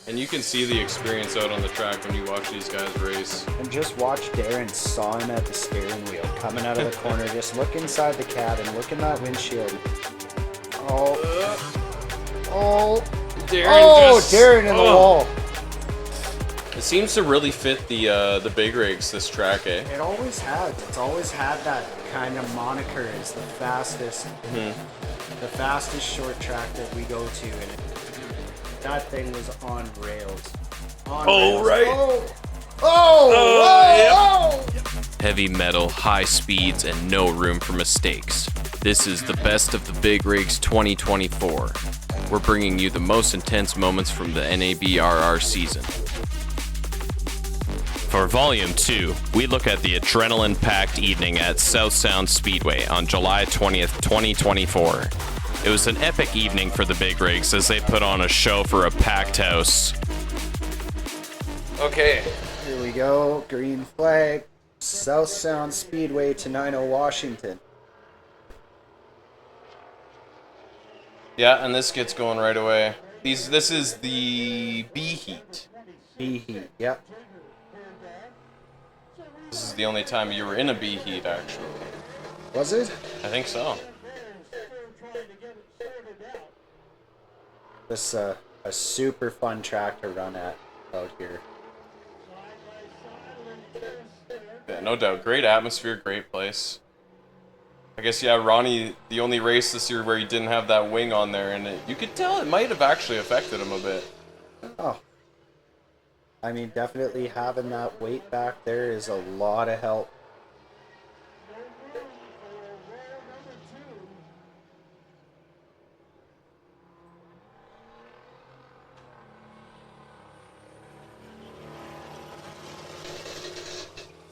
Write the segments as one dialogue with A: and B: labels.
A: And you can see the experience out on the track when you watch these guys race.
B: And just watch Darren sawing at the steering wheel, coming out of the corner. Just look inside the cabin, look in that windshield. Oh. Oh. Darren in the wall.
A: It seems to really fit the big rigs, this track, eh?
B: It always has. It's always had that kind of moniker as the fastest, the fastest short track that we go to, and that thing was on rails.
A: Right. Heavy metal, high speeds, and no room for mistakes. This is the best of the Big Rigs 2024. We're bringing you the most intense moments from the NABRR season. For Volume 2, we look at the adrenaline-packed evening at Sound Speedway on July 20th, 2024. It was an epic evening for the Big Rigs as they put on a show for a packed house. Okay.
B: Here we go. Green flag. Sound Speedway, Tenino, Washington.
A: Yeah, and this gets going right away. This is the B heat.
B: B heat, yep.
A: This is the only time you were in a B heat, actually.
B: Was it?
A: I think so.
B: This a super fun track to run at out here.
A: Yeah, no doubt. Great atmosphere, great place. I guess, yeah, Ronnie, the only race this year where he didn't have that wing on there, and you could tell it might have actually affected him a bit.
B: Oh. I mean, definitely having that weight back there is a lot of help.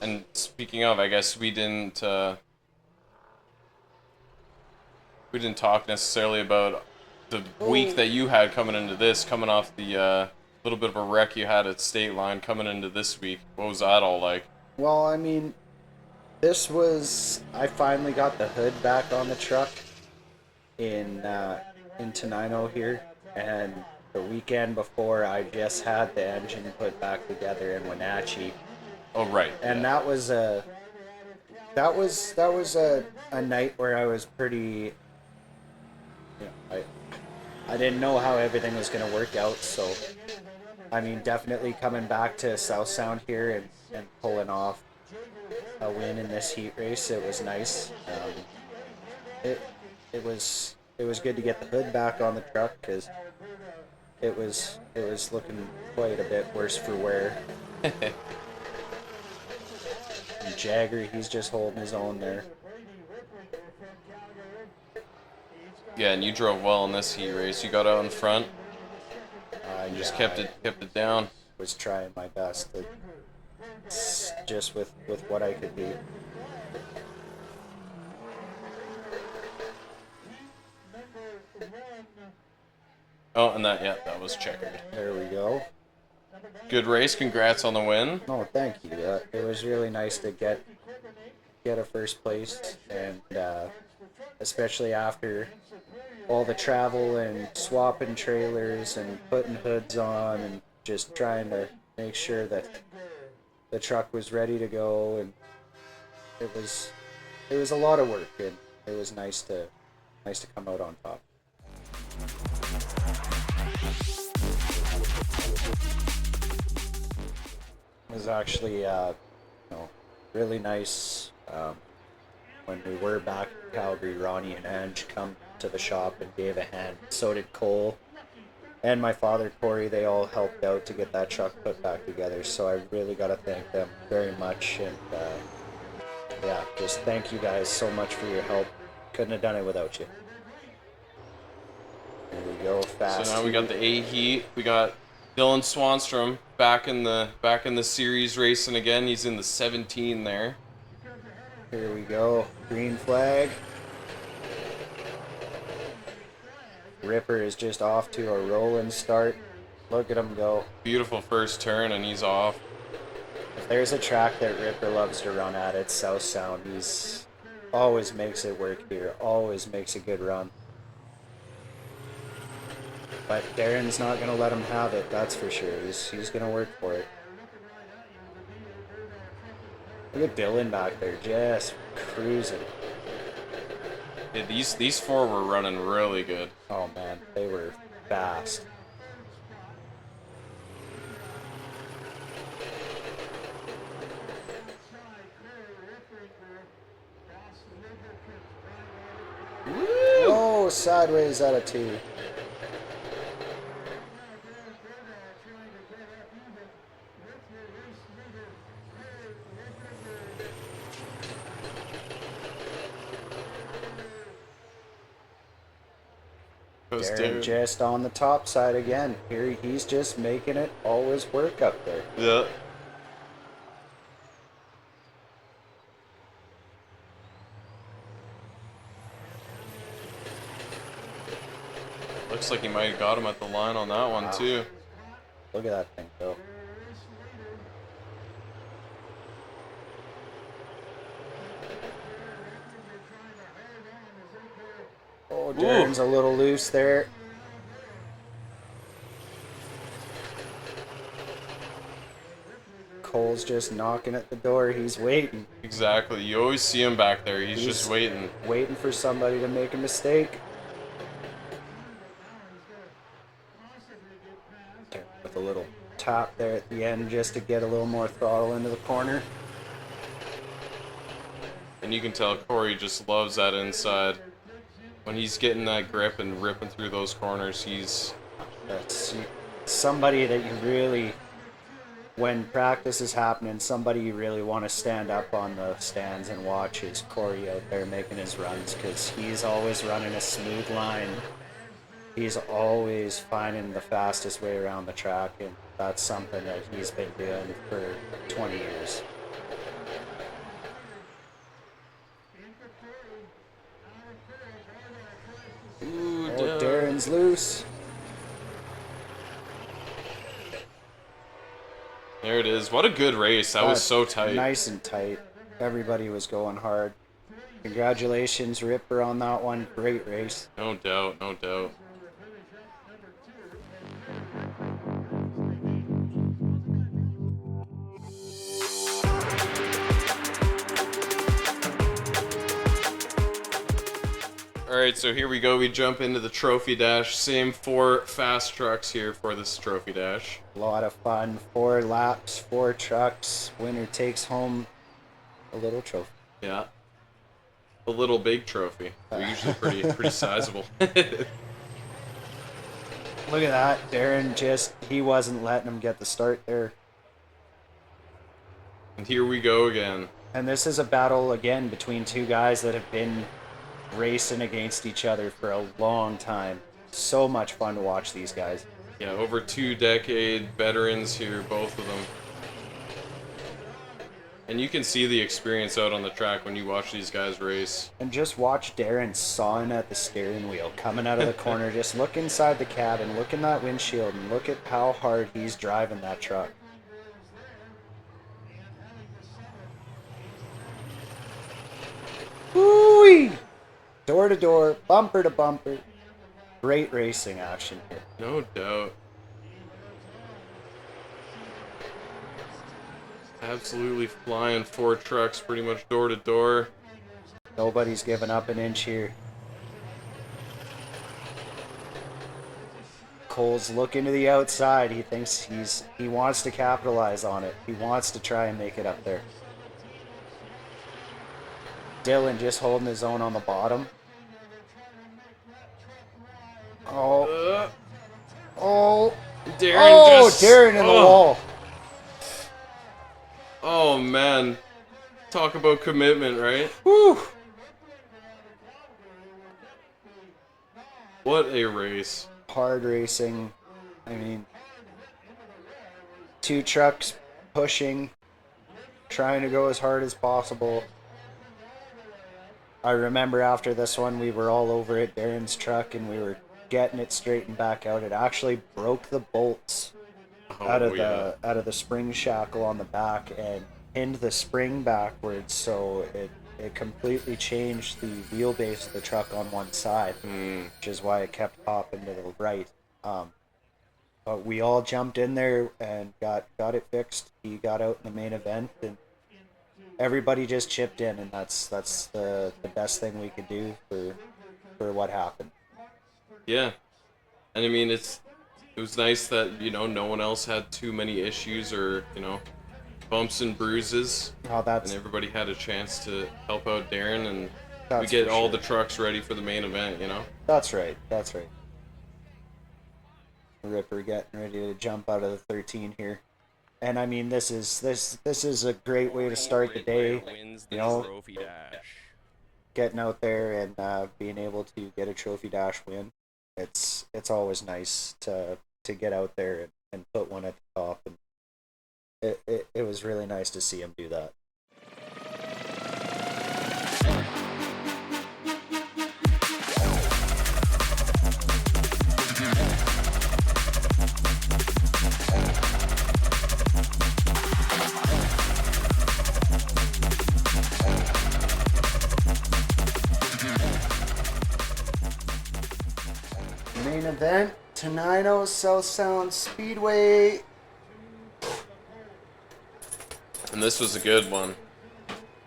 A: And speaking of, I guess we didn't talk necessarily about the week that you had coming into this, coming off the little bit of a wreck you had at State Line coming into this week. What was that all like?
B: Well, I mean, I finally got the hood back on the truck in Tenino here, and the weekend before I just had the engine put back together in Wenatchee.
A: Oh, right.
B: And
A: yeah.
B: that was a night where I was pretty, I didn't know how everything was going to work out, so I mean, definitely coming back to South Sound here and pulling off a win in this heat race, it was nice. It was good to get the hood back on the truck because it was looking quite a bit worse for wear. And Jagger, he's just holding his own there.
A: Yeah, and you drove well in this heat race. You got out in front. You just kept it down.
B: Was trying my best, just with what I could do.
A: Oh, and that was checkered.
B: There we go.
A: Good race. Congrats on the win.
B: Oh, thank you. It was really nice to get a first place, and especially after all the travel and swapping trailers and putting hoods on and just trying to make sure that the truck was ready to go, and it was a lot of work, and it was nice to come out on top. It was actually really nice when we were back in Calgary. Ronnie and Ange come to the shop and gave a hand. So did Cole and my father Corey. They all helped out to get that truck put back together, so I really got to thank them very much. And yeah, just thank you guys so much for your help. Couldn't have done it without you. There we go. Fast.
A: So now we got the A heat. We got Dylan Swanstrom back in the series racing again. He's in the 17 there.
B: Here we go. Green flag. Ripper is just off to a rolling start. Look at him go.
A: Beautiful first turn, and he's off.
B: If there's a track that Ripper loves to run at, it's South Sound. He's always makes it work here. Always makes a good run. But Darren's not going to let him have it, that's for sure. He's going to work for it. Look at Dylan back there, just cruising.
A: Yeah, these four were running really good.
B: Oh man, they were fast.
A: Woo!
B: Oh, sideways out of 2. Darren just on the top side again. Here he's just making it always work up there.
A: Yeah. Looks like he might have got him at the line on that one, too.
B: Look at that thing go. Oh, Darren's a little loose there. Cole's just knocking at the door. He's waiting.
A: Exactly. You always see him back there. He's just waiting.
B: Waiting for somebody to make a mistake. With a little tap there at the end just to get a little more throttle into the corner.
A: And you can tell Corey just loves that inside. When he's getting that grip and ripping through those corners,
B: that's somebody that you really, when practice is happening, somebody you really want to stand up on the stands and watch is Corey out there making his runs, because he's always running a smooth line. He's always finding the fastest way around the track, and that's something that he's been doing for 20 years.
A: ooh,
B: Oh, Darren's loose.
A: There it is. What a good race. That was so tight.
B: Nice and tight. Everybody was going hard. Congratulations, Ripper, on that one. Great race.
A: No doubt, no doubt. Alright, so here we go. We jump into the trophy dash. Same 4 fast trucks here for this trophy dash.
B: A lot of fun. 4 laps, 4 trucks. Winner takes home a little trophy.
A: Yeah. A little big trophy. They're usually pretty sizable.
B: Look at that. Darren he wasn't letting him get the start there.
A: And here we go again.
B: And this is a battle again between 2 guys that have been racing against each other for a long time. So much fun to watch these guys.
A: Yeah, over 2-decade veterans here, both of them. And you can see the experience out on the track when you watch these guys race.
B: And just watch Darren sawing at the steering wheel, coming out of the corner. Just look inside the cabin, look in that windshield, and look at how hard he's driving that truck. Woo-wee! Door to door, bumper to bumper. Great racing action here.
A: No doubt. Absolutely flying 4 trucks pretty much door to door.
B: Nobody's giving up an inch here. Cole's looking to the outside. He thinks he wants to capitalize on it. He wants to try and make it up there. Dylan just holding his own on the bottom. Oh. Darren in the wall.
A: Oh, man. Talk about commitment, right?
B: Whew.
A: What a race.
B: Hard racing. I mean, 2 trucks pushing, trying to go as hard as possible. I remember after this one, we were all over at Darren's truck and we were getting it straightened back out. It actually broke the bolts out of the spring shackle on the back and pinned the spring backwards, so it completely changed the wheelbase of the truck on one side, which is why it kept popping to the right. But we all jumped in there and got it fixed. He got out in the main event, and everybody just chipped in, and that's the best thing we could do for what happened.
A: Yeah, and I mean it was nice that no one else had too many issues or bumps and bruises.
B: Oh,
A: and everybody had a chance to help out Darren, and we
B: that's
A: get
B: for
A: all
B: sure.
A: the trucks ready for the main event.
B: That's right. Ripper getting ready to jump out of the 13 here. And I mean, this is a great way to start the day. Getting out there and being able to get a trophy dash win. It's always nice to get out there and put one at the top. And it was really nice to see him do that. Main event, Tenino, Sound Speedway.
A: And this was a good one.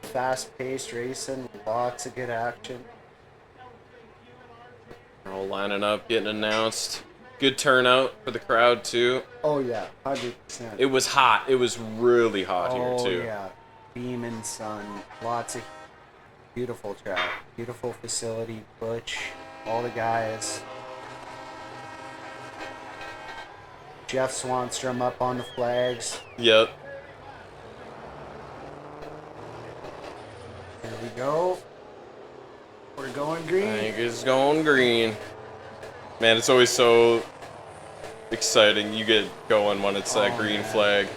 B: Fast-paced racing, lots of good action.
A: They're all lining up, getting announced. Good turnout for the crowd too.
B: Oh yeah, 100%.
A: It was hot. It was really hot here too.
B: Oh yeah, beaming sun, lots of beautiful track, beautiful facility, Butch, all the guys. Jeff Swanstrom up on the flags.
A: Yep.
B: Here we go. We're going green.
A: I think it's going green. Man, it's always so exciting. You get going when it's that green flag.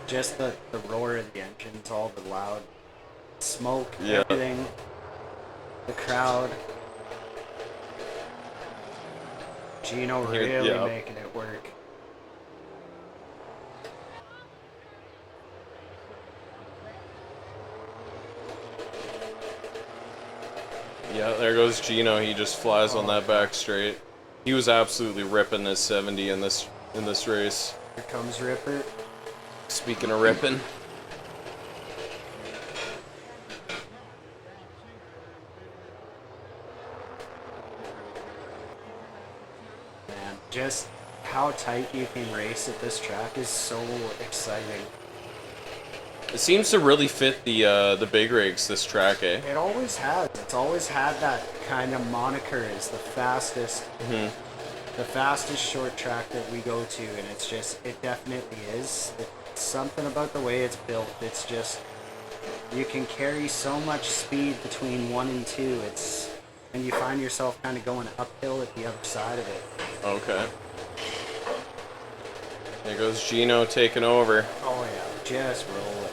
B: Just the roar of the engines, all the loud smoke,
A: Yeah.
B: everything. The crowd. Gino really making it work.
A: Yeah, there goes Gino. He just flies on that back straight. He was absolutely ripping this 70 in this race.
B: Here comes Ripper.
A: Speaking of ripping.
B: Man, just how tight you can race at this track is so exciting.
A: It seems to really fit the big rigs, this track, eh?
B: It always has. It's always had that kind of moniker as the fastest, the fastest short track that we go to, and it definitely is. It's something about the way it's built. It's just, you can carry so much speed between 1 and 2. And you find yourself kind of going uphill at the other side of it.
A: Okay. There goes Gino taking over.
B: Oh yeah, just roll it.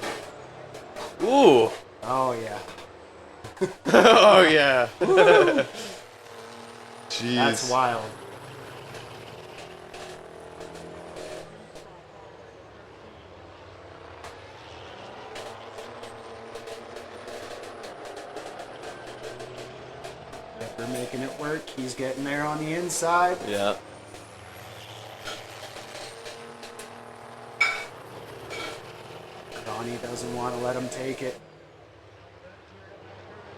A: Ooh.
B: Oh yeah.
A: Oh yeah. Jeez.
B: That's wild. We're making it work. He's getting there on the inside.
A: Yeah.
B: Donnie doesn't want to let him take it.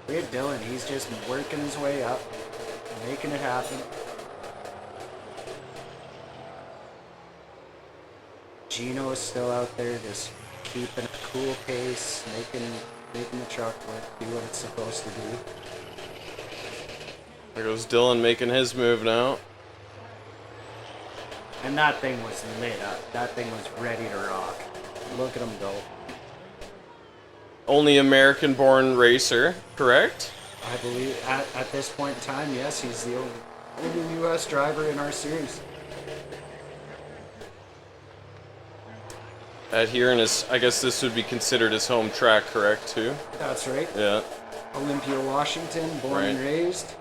B: Look at Dylan. He's just working his way up, making it happen. Gino is still out there just keeping a cool pace, making the truck work, do what it's supposed to do.
A: There goes Dylan making his move now.
B: And that thing was lit up. That thing was ready to rock. Look at him go.
A: Only American-born racer, correct?
B: I believe at this point in time, yes, he's the only U.S. driver in our series.
A: Here in his, I guess this would be considered his home track, correct, too?
B: That's right.
A: Yeah.
B: Olympia, Washington, born and raised.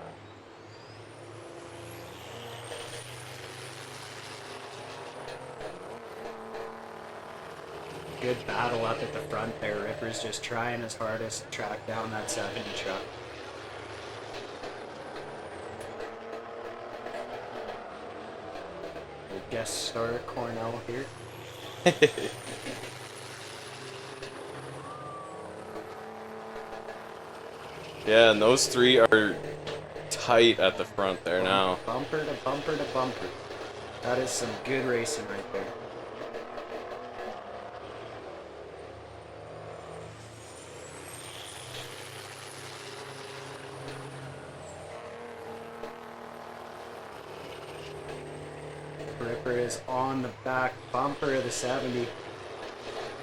B: Good battle up at the front there. Ripper's just trying his hardest to track down that 70 truck. guest star Cornell here.
A: Yeah, and those three are tight at the front there now.
B: Bumper to bumper to bumper. That is some good racing right there. Ripper is on the back bumper of the 70.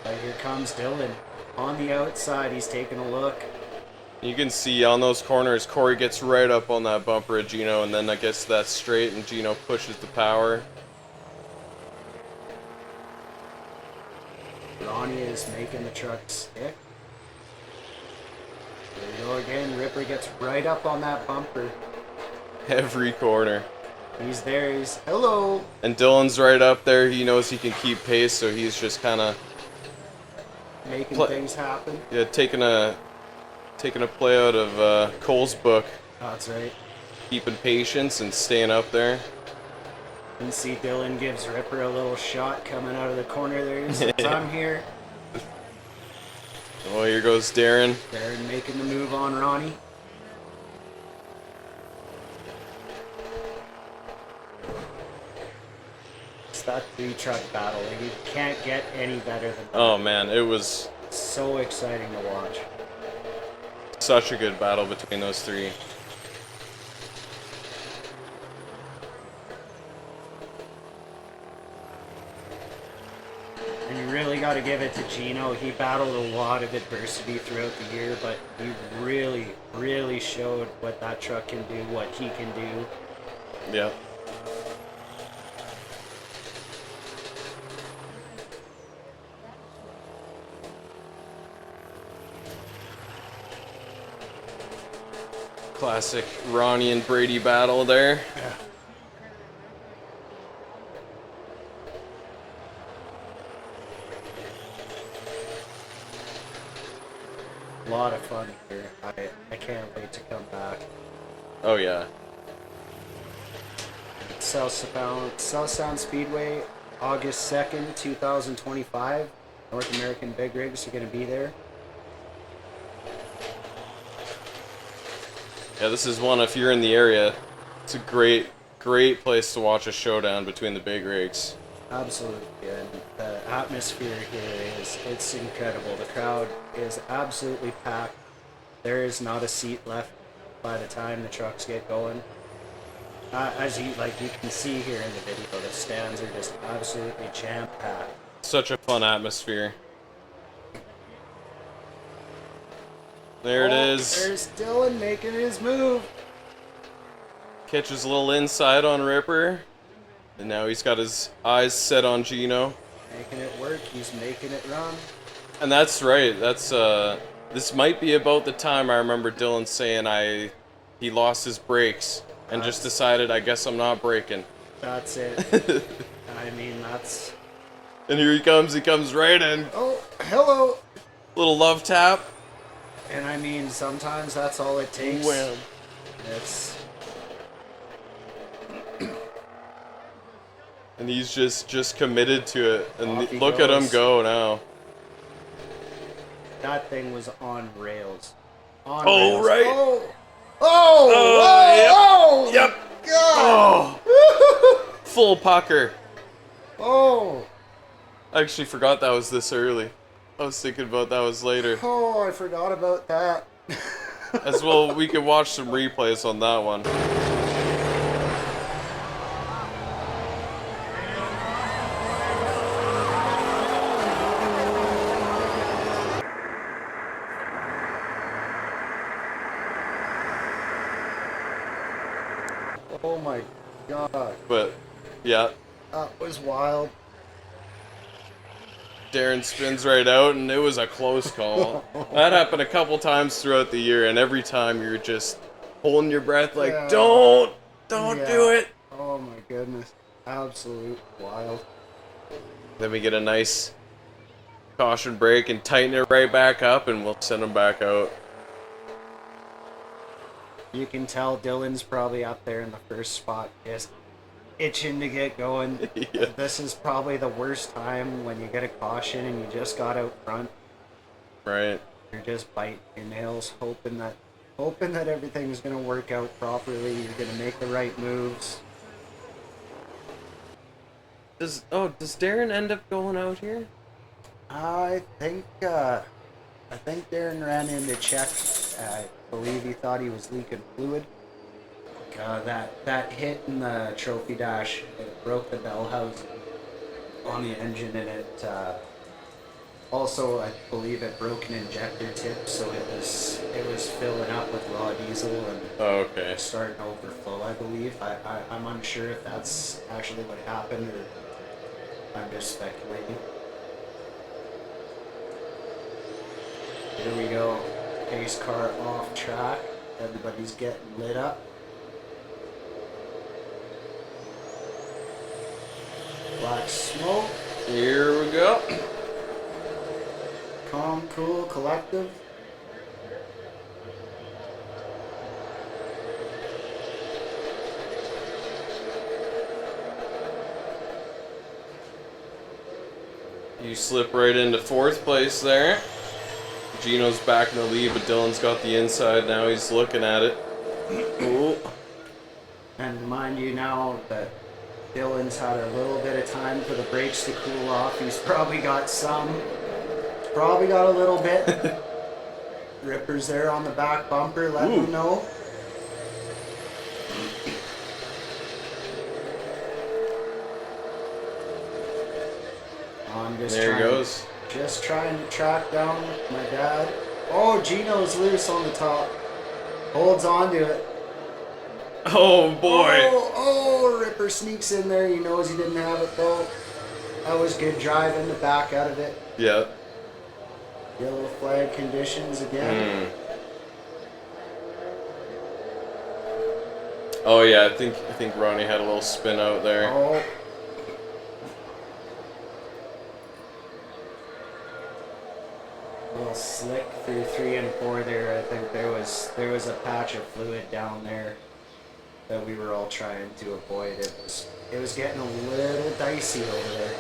B: But here comes Dylan. On the outside, he's taking a look.
A: You can see on those corners, Corey gets right up on that bumper of Gino, and then I guess that's straight, and Gino pushes the power.
B: Ronnie is making the truck stick. There we go again. Ripper gets right up on that bumper.
A: Every corner.
B: He's there. He's hello.
A: And Dylan's right up there. He knows he can keep pace, so he's just kind of
B: Making things happen.
A: yeah, taking a play out of Cole's book.
B: That's right.
A: Keeping patience and staying up there.
B: You can see Dylan gives Ripper a little shot coming out of the corner there. He says, I'm here.
A: Oh, here goes Darren.
B: Darren making the move on Ronnie. It's that three-truck battle. You can't get any better than that.
A: Oh man, it was
B: So exciting to watch.
A: such a good battle between those three.
B: And you really got to give it to Gino. He battled a lot of adversity throughout the year, but he really, really showed what that truck can do, what he can do.
A: Yeah. Classic Ronnie and Brady battle there.
B: Yeah. A lot of fun here. I can't wait to come back.
A: Oh yeah.
B: South Sound Speedway, August 2nd, 2025. North American Big Rigs are going to be there.
A: Yeah, this is one, if you're in the area, it's a great place to watch a showdown between the big rigs.
B: Absolutely, and the atmosphere here it's incredible. The crowd is absolutely packed. There is not a seat left by the time the trucks get going. As you can see here in the video, the stands are just absolutely jam-packed.
A: Such a fun atmosphere. There it is.
B: There's Dylan making his move.
A: Catches a little inside on Ripper. And now he's got his eyes set on Gino.
B: Making it work. He's making it run.
A: And that's right. That's this might be about the time I remember Dylan saying he lost his brakes and just decided, I guess I'm not braking.
B: That's it. I mean, that's...
A: And here he comes right in.
B: Oh, hello.
A: Little love tap.
B: And I mean, sometimes that's all it takes.
A: Wham.
B: It's...
A: And he's just committed to it. And
B: Off he
A: look at him
B: goes.
A: go now.
B: That thing was on rails. On
A: Oh,
B: rails.
A: right.
B: Oh! Oh!
A: Yep.
B: God!
A: Oh! Full pucker.
B: Oh!
A: I actually forgot that was this early. I was thinking about that was later.
B: Oh, I forgot about that.
A: As well, we could watch some replays on that one.
B: Oh my god.
A: But, yeah,
B: That was wild.
A: Darren spins right out, and it was a close call. That happened a couple times throughout the year, and every time you're just holding your breath like,
B: Yeah.
A: don't
B: Yeah.
A: do it.
B: Oh my goodness. Absolute wild.
A: Then we get a nice caution break and tighten it right back up, and we'll send them back out.
B: You can tell Dylan's probably up there in the first spot, just itching to get going.
A: Yeah.
B: This is probably the worst time when you get a caution and you just got out front.
A: Right.
B: You're just biting your nails, hoping that everything's gonna work out properly. You're gonna make the right moves.
A: Does Darren end up going out here?
B: I think Darren ran in to check. I believe he thought he was leaking fluid. That hit in the trophy dash, it broke the bell housing on the engine, and it also, I believe, it broke an injector tip, so it was filling up with raw diesel and
A: okay.
B: starting to overflow. I believe. I'm unsure if that's actually what happened or I'm just speculating. Here we go. Pace car off track. Everybody's getting lit up. Black smoke.
A: Here we go.
B: Calm, cool, collective.
A: You slip right into 4th place there. Gino's back in the lead, but Dylan's got the inside now. He's looking at it. Ooh.
B: And mind you now that Dylan's had a little bit of time for the brakes to cool off. He's probably got a little bit. Ripper's there on the back bumper, let him know.
A: There he goes.
B: Just trying to track down my dad. Oh, Gino's loose on the top. Holds on to it.
A: Oh boy.
B: Oh, Ripper sneaks in there. He knows he didn't have it though. That was good driving the back out of it.
A: Yeah.
B: Yellow flag conditions again.
A: Oh yeah, I think Ronnie had a little spin out there.
B: Oh. A little slick through 3 and 4 there. I think there was a patch of fluid down there that we were all trying to avoid. It was getting a little dicey over there.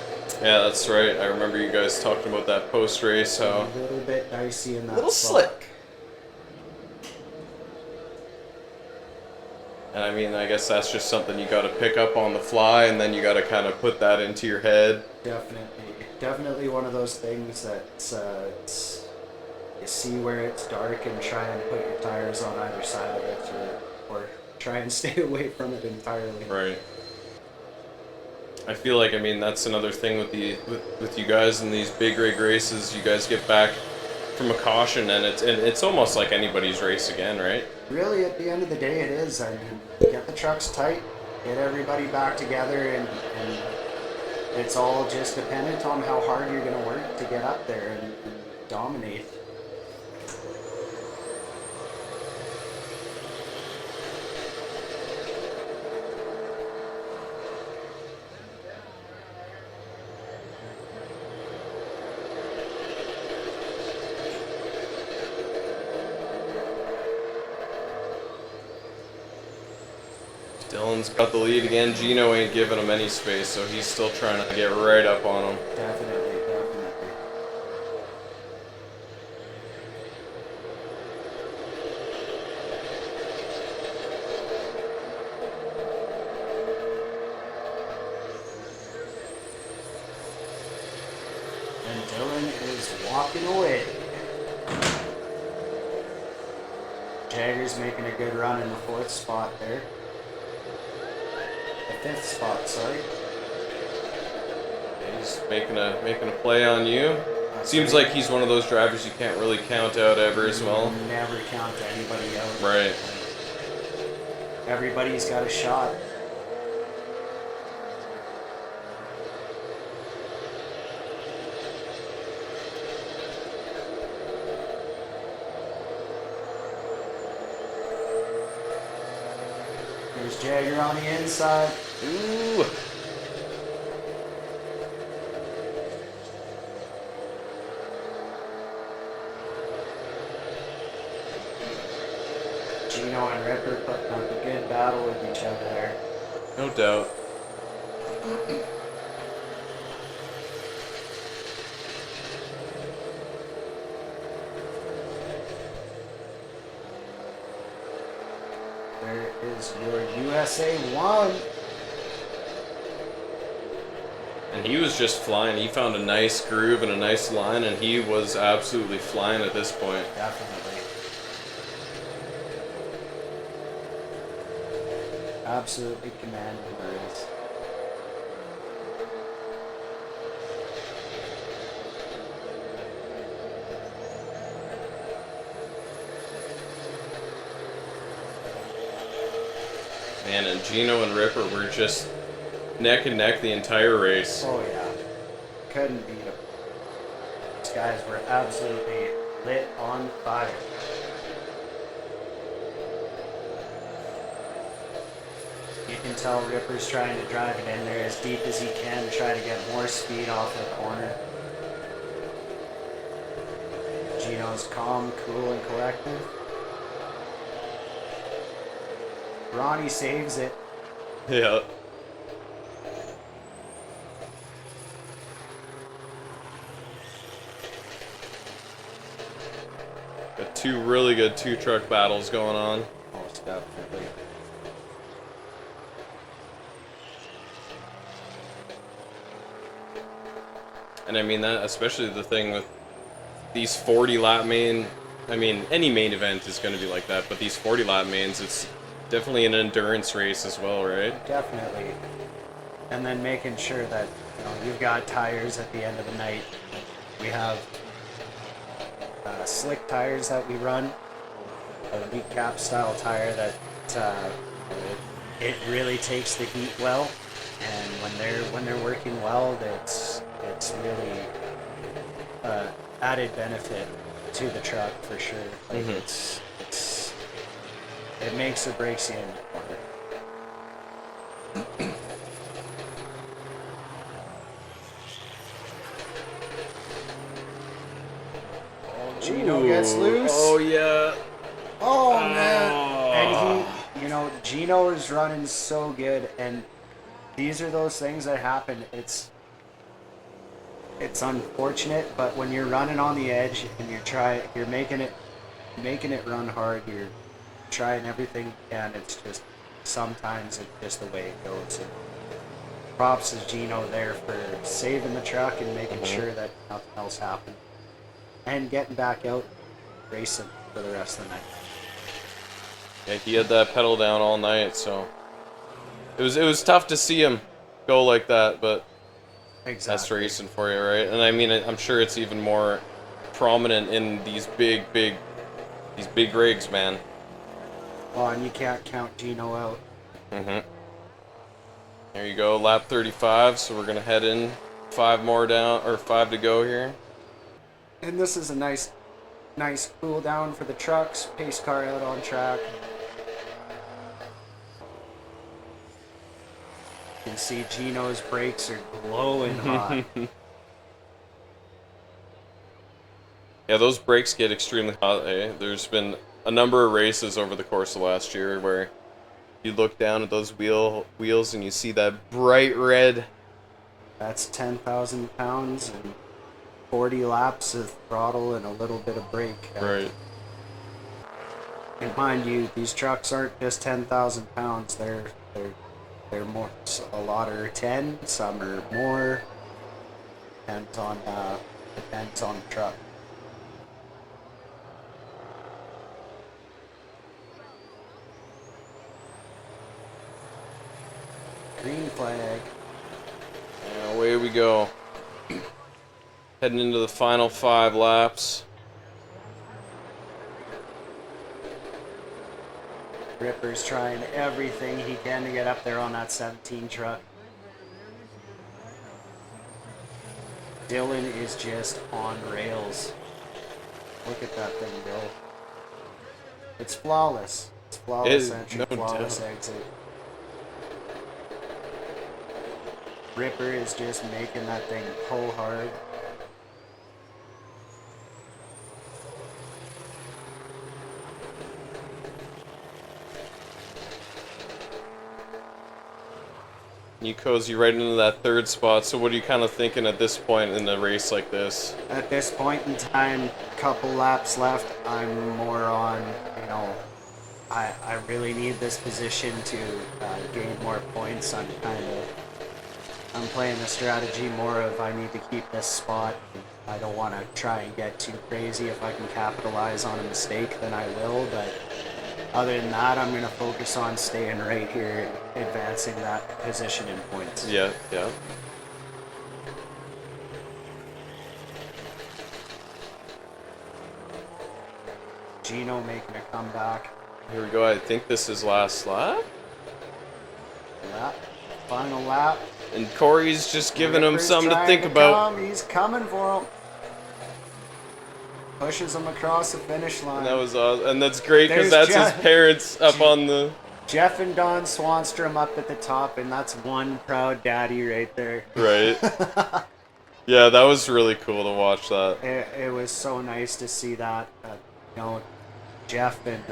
A: Yeah, that's right. I remember you guys talking about that post race. How
B: a little bit dicey in that
A: little
B: spot.
A: slick. And I mean, I guess that's just something you got to pick up on the fly, and then you got to kind of put that into your head.
B: Definitely one of those things that you see where it's dark and try and put your tires on either side of it, or try and stay away from it entirely.
A: Right. I feel like, I mean, that's another thing with you guys in these big rig races. You guys get back from a caution, and it's almost like anybody's race again, right?
B: Really, at the end of the day, it is. I mean, get the trucks tight, get everybody back together, and it's all just dependent on how hard you're going to work to get up there and dominate.
A: Dylan's got the lead again. Gino ain't giving him any space, so he's still trying to get right up on him.
B: Definitely. And Dylan is walking away. Jagger's making a good run in the 4th spot there. The 5th spot, sorry.
A: He's making a play on you. Seems like he's one of those drivers you can't really count out ever as well.
B: Never count anybody out.
A: Right.
B: Everybody's got a shot. There's Jagger on the inside.
A: Ooh.
B: Gino and Ripper putting up a good battle with each other there.
A: No doubt.
B: There is your USA 1.
A: And he was just flying. He found a nice groove and a nice line, and he was absolutely flying at this point.
B: Definitely. Absolutely commanding the race.
A: Man, and Gino and Ripper were just neck and neck the entire race.
B: Oh yeah, couldn't beat them. These guys were absolutely lit on fire. You can tell Ripper's trying to drive it in there as deep as he can to try to get more speed off the corner. Gino's calm, cool, and collected. Ronnie saves it.
A: Yeah. Got two really good two-truck battles going on.
B: Most definitely.
A: And I mean that, especially the thing with these 40 lap main, I mean any main event is going to be like that, but these 40 lap mains, it's definitely an endurance race as well, right?
B: Definitely. And then making sure that you've got tires at the end of the night. We have slick tires that we run, a weak cap style tire that it really takes the heat well, and when they're working well, it's really added benefit to the truck for sure. Like it makes or breaks you in the corner. Gino gets loose.
A: Oh yeah.
B: Oh man. And Gino is running so good, and these are those things that happen. It's unfortunate, but when you're running on the edge and you're making it run hard, you're trying everything you can. It's just sometimes it's just the way it goes. And props to Gino there for saving the truck and making sure that nothing else happened, and getting back out racing for the rest of the night.
A: Yeah, he had that pedal down all night, so it was tough to see him go like that, but
B: Exactly.
A: that's racing for you, right? And I mean, I'm sure it's even more prominent in these big rigs, man.
B: Oh, and you can't count Gino out.
A: There you go, lap 35. So we're gonna head in 5 to go here.
B: And this is a nice cool down for the trucks. Pace car out on track. You can see Gino's brakes are glowing hot.
A: Yeah, those brakes get extremely hot. Eh? There's been a number of races over the course of last year where you look down at those wheels and you see that bright red.
B: That's 10,000 pounds and 40 laps of throttle and a little bit of brake.
A: Right.
B: And mind you, these trucks aren't just 10,000 pounds. They're more. A lot are 10. Some are more. Depends on the truck. Green flag.
A: And away we go. Heading into the final 5 laps.
B: Ripper's trying everything he can to get up there on that 17 truck. Dylan is just on rails. Look at that thing go. It's flawless. It's flawless entry,
A: no
B: flawless
A: doubt.
B: exit. Ripper is just making that thing pull hard.
A: You cozy right into that third spot. So what are you kind of thinking at this point in a race like this?
B: At this point in time, couple laps left, I'm more on, you know, I really need this position to gain more points. I'm playing the strategy more of I need to keep this spot. I don't want to try and get too crazy. If I can capitalize on a mistake, then I will, but other than that, I'm going to focus on staying right here and advancing that position in points.
A: Yeah, yeah.
B: Gino making a comeback.
A: Here we go. I think this is last lap.
B: Yeah, final lap.
A: And Corey's just giving him
B: Ripper's
A: something to
B: trying
A: think about.
B: He's coming for him. Pushes him across the finish line.
A: That was awesome. And that's great because
B: There's
A: that's his parents up on the...
B: Jeff and Don Swanstrom up at the top, and that's one proud daddy right there.
A: Right. Yeah, that was really cool to watch that.
B: It was so nice to see that. You know, Jeff and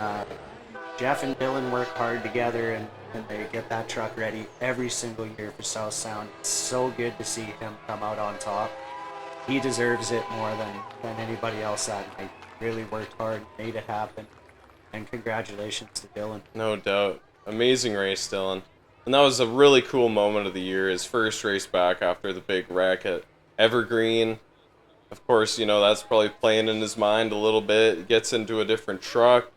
B: Dylan work hard together, and they get that truck ready every single year for South Sound. It's so good to see him come out on top. He deserves it more than anybody else that night. Really worked hard, made it happen, and congratulations to Dylan.
A: No doubt. Amazing race, Dylan. And that was a really cool moment of the year, his first race back after the big wreck at Evergreen. Of course, you know, that's probably playing in his mind a little bit. He gets into a different truck.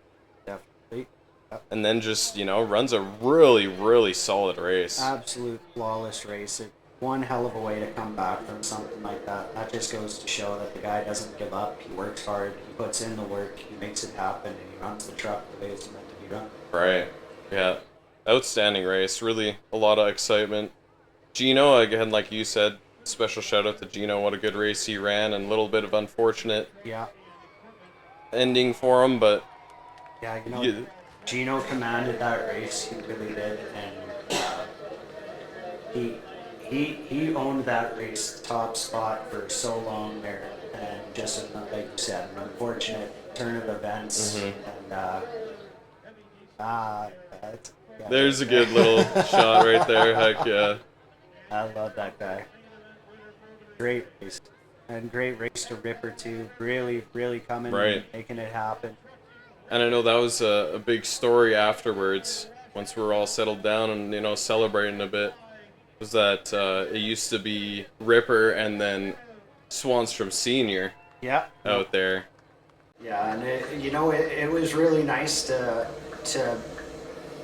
B: Definitely. Yep.
A: And then just, you know, runs a really, really solid race.
B: Absolute flawless race. One hell of a way to come back from something like that. That just goes to show that the guy doesn't give up. He works hard. He puts in the work. He makes it happen. And he runs the truck the way it's meant to be run.
A: Right. Yeah. Outstanding race. Really a lot of excitement. Gino, again, like you said, special shout out to Gino. What a good race he ran, and a little bit of unfortunate ending for him, but
B: yeah, you know, Gino commanded that race. He really did, and he owned that race top spot for so long there, and just like you said, an unfortunate turn of events, and
A: there's a good little shot right there. Heck yeah.
B: I love that guy. Great race. And great race to Ripper too. Really, really coming and making it happen.
A: And I know that was a big story afterwards, once we were all settled down and, you know, celebrating a bit, was that it used to be Ripper and then Swanstrom Sr. out there.
B: Yeah, and it was really nice to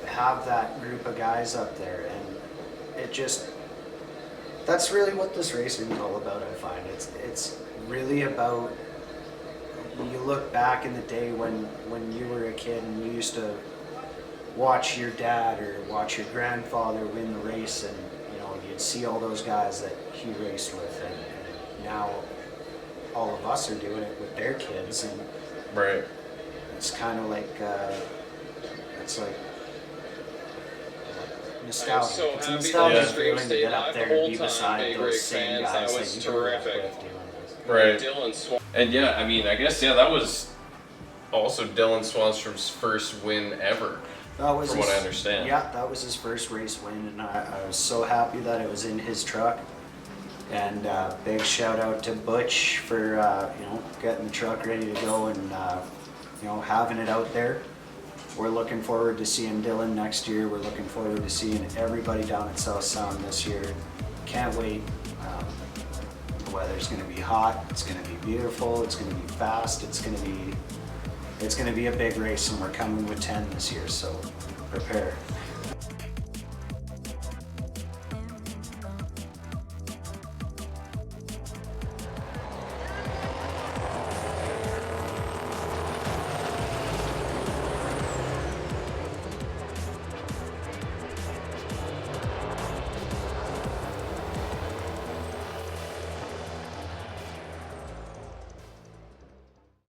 B: have that group of guys up there, and it just, that's really what this racing is all about. I find it's really about, you look back in the day when you were a kid and you used to watch your dad or watch your grandfather win the race, and you know, you'd see all those guys that he raced with, and now all of us are doing it with their kids, and it's kind of like it's like nostalgia.
C: So
B: it's
C: happy
B: nostalgia
C: that
B: feeling
C: stream
B: to get
C: stayed
B: up
C: on
B: there
C: the
B: and
C: whole
B: be
C: time,
B: beside
C: Big
B: those
C: Rig
B: same
C: fans.
B: guys
C: That
B: that
C: was
B: you grew up
C: terrific.
B: with doing this.
A: Right.
C: Dylan Swan.
A: And yeah, I mean, I guess, that was also Dylan Swanstrom's first win ever, from what I understand.
B: Yeah, that was his first race win, and I was so happy that it was in his truck. And big shout out to Butch for getting the truck ready to go and having it out there. We're looking forward to seeing Dylan next year. We're looking forward to seeing everybody down at South Sound this year. Can't wait. The weather's going to be hot. It's going to be beautiful. It's going to be fast. It's going to be a big race, and we're coming with 10 this year. So prepare.